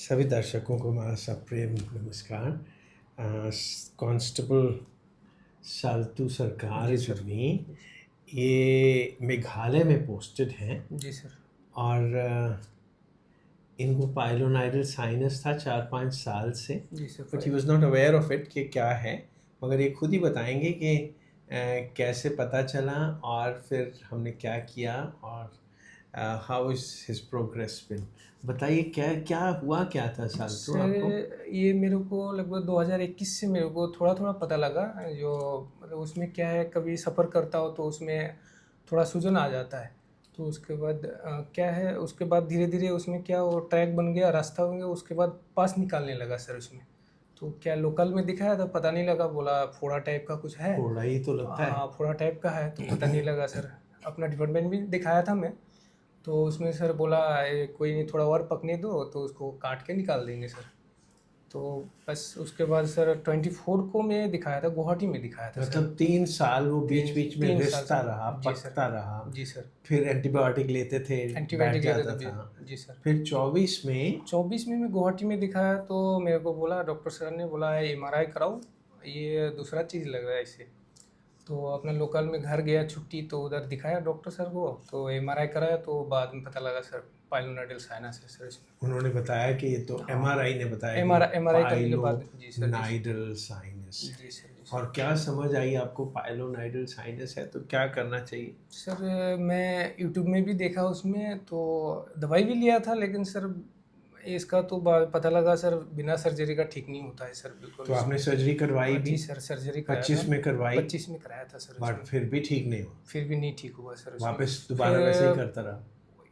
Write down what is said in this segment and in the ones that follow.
सभी दर्शकों को हमारा सप्रेम नमस्कार। कांस्टेबल साल्तू सरकार जी जो सर। में ये मेघालय में पोस्टेड हैं जी सर। और इनको पाइलोनाइडल साइनस था 4-5 साल से, जी sir. But he was not aware of it कि क्या है, मगर ये खुद ही बताएंगे कि कैसे पता चला और फिर हमने क्या किया और हाउ इज हिज प्रोग्रेस बिन। बताइए क्या क्या हुआ, क्या था साल्तू आपको? सर ये मेरे को लगभग 2021 से मेरे को थोड़ा थोड़ा पता लगा। जो मतलब उसमें क्या है, कभी सफ़र करता हो तो उसमें थोड़ा सूजन आ जाता है। तो उसके बाद क्या है, उसके बाद धीरे धीरे उसमें क्या वो ट्रैक बन गया, रास्ता बन गया, उसके बाद पास निकालने लगा सर उसमें। तो क्या लोकल में दिखाया था, पता नहीं लगा, बोला फोड़ा टाइप का कुछ है। फोड़ा ही तो लगता है। हाँ, फोड़ा टाइप का है, तो पता नहीं लगा सर। अपना डिपार्टमेंट भी दिखाया था मैं, तो उसमें सर बोला कोई नहीं, थोड़ा और पकने दो तो उसको काट के निकाल देंगे सर। तो बस उसके बाद सर 24 को मैं दिखाया था, गुवाहाटी में दिखाया था सर। मतलब 3 साल वो बीच तीन बीच में 3 साल रिसता सर। रहा, जी सर। पकता रहा, जी सर। फिर एंटीबायोटिक लेते थे, बैठ एंटीबायोटिक लेते जाता थे। था। जी सर। फिर 24 में 24 में मैं गुवाहाटी में दिखाया तो मेरे को बोला, डॉक्टर सर ने बोला MRI कराओ, ये दूसरा चीज़ लग रहा है इसे। तो अपना लोकल में घर गया छुट्टी, तो उधर दिखाया डॉक्टर सर को, तो MRI कराया, तो बाद में पता लगा सर पाइलोनाइडल साइनस है सर इसमें। उन्होंने बताया कि ये तो हाँ, एमआरआई ने बताया कि MRI करने के बाद। जी सर। जी सर। पाइलोनाइडल साइनस है। जी सर। जी सर। और क्या समझ आई आपको? पाइलोनाइडल साइनस है तो क्या करना चाहिए? सर मैं यूट्यूब में भी देखा, उसमें तो दवाई भी लिया था, लेकिन सर इसका तो पता लगा सर बिना सर्जरी का ठीक नहीं होता है सर, बिल्कुल। तो आपने सर्जरी करवाई भी? जी सर, सर्जरी कराया 25 था। में करवाई? 25 में कराया था सर बट उसमें। फिर भी ठीक नहीं हुआ? फिर भी नहीं ठीक हुआ सर उसमें। वापस दोबारा वैसे ही करता रहा?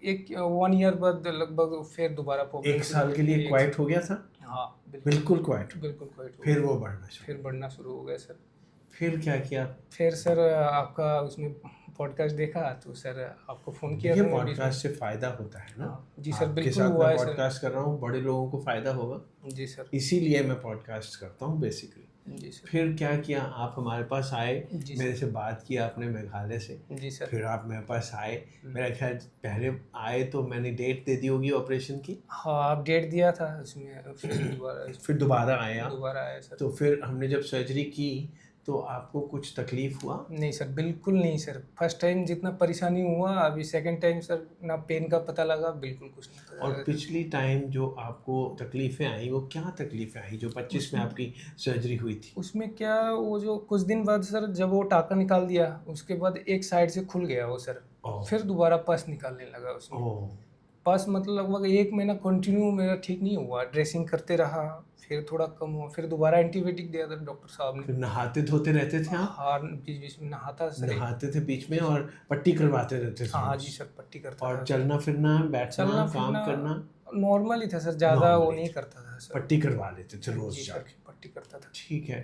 एक 1 ईयर बाद लगभग फिर दोबारा प्रॉब्लम। 1 साल के लिए क्वाइट हो गया था? हाँ, बिल्कुल। बिल्कुल क्वाइट। बिल्कुल क्वाइट हो फिर गया। वो बढ़ना शुरू। फिर बढ़ना शुरू हो गया सर। फिर क्या किया? फिर सर आपका उसमें पॉडकास्ट देखा, तो सर आपको फ़ोन किया देखिए, था मैं बीच में। पॉडकास्ट से फ़ायदा होता है ना। हाँ, जी सर, आपके बिल्कुल साथ हुआ मैं है सर। पॉडकास्ट कर रहा हूँ, बड़े लोगों को फ़ायदा होगा, जी सर। इसीलिए मैं पॉडकास्ट करता हूँ बेसिकली। जी सर। फिर क्या किया? आप हमारे पास आए, जी मेरे सर। से बात किया आपने मेघालय से। जी सर। फिर आप मेरे पास आए, मेरा ख्याल पहले आए तो मैंने डेट दे दी होगी ऑपरेशन की। हाँ, आप डेट दिया था उसमें, फिर दोबारा आए आप। दोबारा आया सर। तो फिर हमने जब सर्जरी की तो आपको कुछ तकलीफ हुआ? नहीं सर, बिल्कुल नहीं सर। फर्स्ट टाइम जितना परेशानी हुआ, अभी सेकंड टाइम सर ना पेन का पता लगा, बिल्कुल कुछ नहीं पता और लगा। पिछली टाइम जो आपको तकलीफ़ें आई, वो क्या तकलीफ़ें आई जो 25 में आपकी सर्जरी हुई थी? उसमें क्या, वो जो कुछ दिन बाद सर, जब वो टाका निकाल दिया, उसके बाद एक साइड से खुल गया वो सर। ओह। फिर दोबारा पस निकालने लगा उसमें। ओह। पस मतलब लगभग 1 महीना कंटिन्यू मेरा ठीक नहीं हुआ, ड्रेसिंग करते रहा, फिर थोड़ा कम हुआ, फिर दोबारा एंटीबायोटिक दिया था डॉक्टर साहब ने। फिर नहाते धोते रहते थे आप? हाँ, बीच बीच में नहाता सर। नहाते थे बीच में और पट्टी करवाते रहते थे हाँ रोज? जी सर, पट्टी करता और था। चलना फिरना, बैठना, चलना काम फिरना करना? नॉर्मल ही था सर, ज़्यादा वो नॉर्मली नहीं था। करता था सर। पट्टी करवा लेते थे रोज जी सर, जाके? पट्टी करता था ठीक है।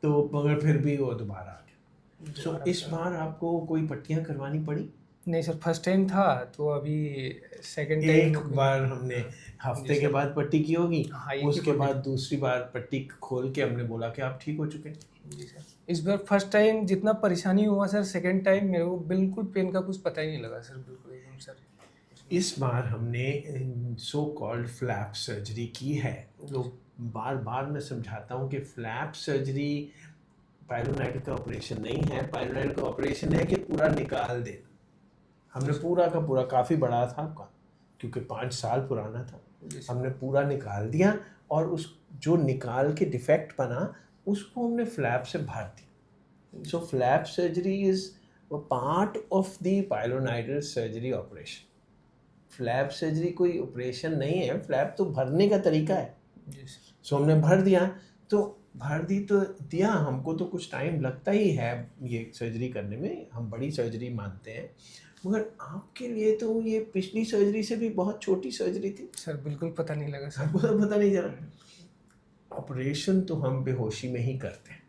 तो मगर फिर भी वो दोबारा आ गया। सो दोबारा इस सर। बार आपको कोई पट्टियां करवानी पड़ी? नहीं सर, फर्स्ट टाइम था, तो अभी सेकंड टाइम एक बार हमने हफ्ते जी के सर। बाद पट्टी की होगी, हाँ, एक ही उसके पट्टी बाद थी। दूसरी बार पट्टी खोल के हमने बोला कि आप ठीक हो चुके हैं। जी सर। इस बार फर्स्ट टाइम जितना परेशानी हुआ सर, सेकंड टाइम मेरे को बिल्कुल पेन का कुछ पता ही नहीं लगा सर, बिल्कुल एकदम सर। इस बार हमने सो कॉल्ड फ्लैप सर्जरी की है। तो बार बार मैं समझाता हूँ कि फ्लैप सर्जरी पाइलोनाइड का ऑपरेशन नहीं है। पाइलोनाइड का ऑपरेशन है कि पूरा निकाल देना। हमने पूरा का पूरा, काफ़ी बड़ा था आपका क्योंकि 5 साल पुराना था, हमने पूरा निकाल दिया और उस जो निकाल के डिफेक्ट बना उसको हमने फ्लैप से भर दिया। So flap surgery is part of the pilonidal surgery operation. Flap surgery कोई ऑपरेशन नहीं है, फ्लैप तो भरने का तरीका है। सो हमने भर दिया, तो भर दी तो दिया, हमको तो कुछ टाइम लगता ही है ये सर्जरी करने में, हम बड़ी सर्जरी मानते हैं, मगर आपके लिए तो ये पिछली सर्जरी से भी बहुत छोटी सर्जरी थी। सर बिल्कुल पता नहीं लगा सर। हमको तो पता नहीं चला। ऑपरेशन तो हम बेहोशी में ही करते हैं,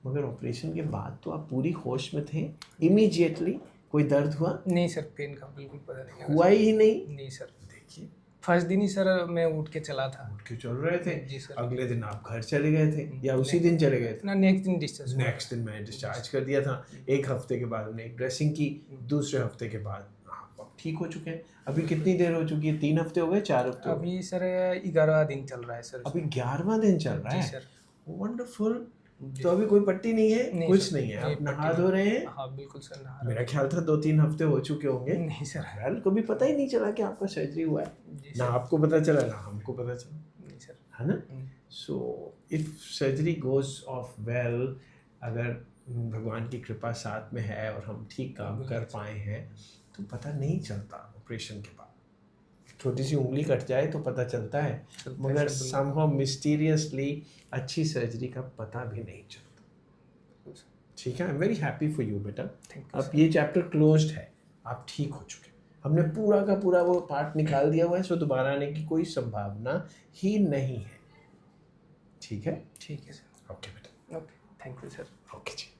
मगर ऑपरेशन के बाद तो आप पूरी होश में थे इमीडिएटली। कोई दर्द हुआ? नहीं सर, पेन का बिल्कुल पता नहीं लगा। हुआ ही नहीं? नहीं सर। देखिए, फर्स्ट दिन ही सर मैं उठ के चला था। उठ के चल रहे थे? जी सर। अगले दिन आप घर चले गए थे या उसी दिन चले गए थे? ना, नेक्स्ट दिन डिस्चार्ज। नेक्स्ट दिन मैंने डिस्चार्ज कर दिया था। एक हफ्ते के बाद हमने एक ड्रेसिंग की, दूसरे हफ्ते के बाद आप अब ठीक हो चुके हैं। अभी कितनी देर हो चुकी है? 3 हफ्ते हो गए, 4 हफ्ते हो गए? अभी सर 11वां दिन चल रहा है सर अभी इसमें। 11वां दिन चल रहा जी है। सर। वंडरफुल। जी तो अभी कोई पट्टी नहीं है, नहीं कुछ सर, नहीं है, आप पट्टी नहा नहीं। धो रहे हैं? हाँ बिल्कुल सर, नहा रहा मेरा ख्याल था 2-3 हफ्ते हो चुके होंगे। हूँ। नहीं सर। वेल, कभी पता ही नहीं चला कि आपका सर्जरी हुआ है। जी ना सर। आपको पता चला ना हमको पता चला, नहीं सर। है ना? So if surgery goes off well, अगर भगवान की कृपा साथ में है और हम ठीक काम कर पाए हैं तो पता नहीं चलता ऑपरेशन के बाद। छोटी सी उंगली कट जाए तो पता चलता है, मगर समहाउ मिस्टीरियसली अच्छी सर्जरी का पता भी नहीं चलता। ठीक है, I am very happy for you बेटा। अब ये चैप्टर क्लोज्ड है, आप ठीक हो चुके। हमने पूरा का पूरा वो पार्ट निकाल दिया हुआ है, सो दोबारा आने की कोई संभावना ही नहीं है। ठीक है? ठीक है सर। ओके बेटा। Okay, thank you sir. Okay ji.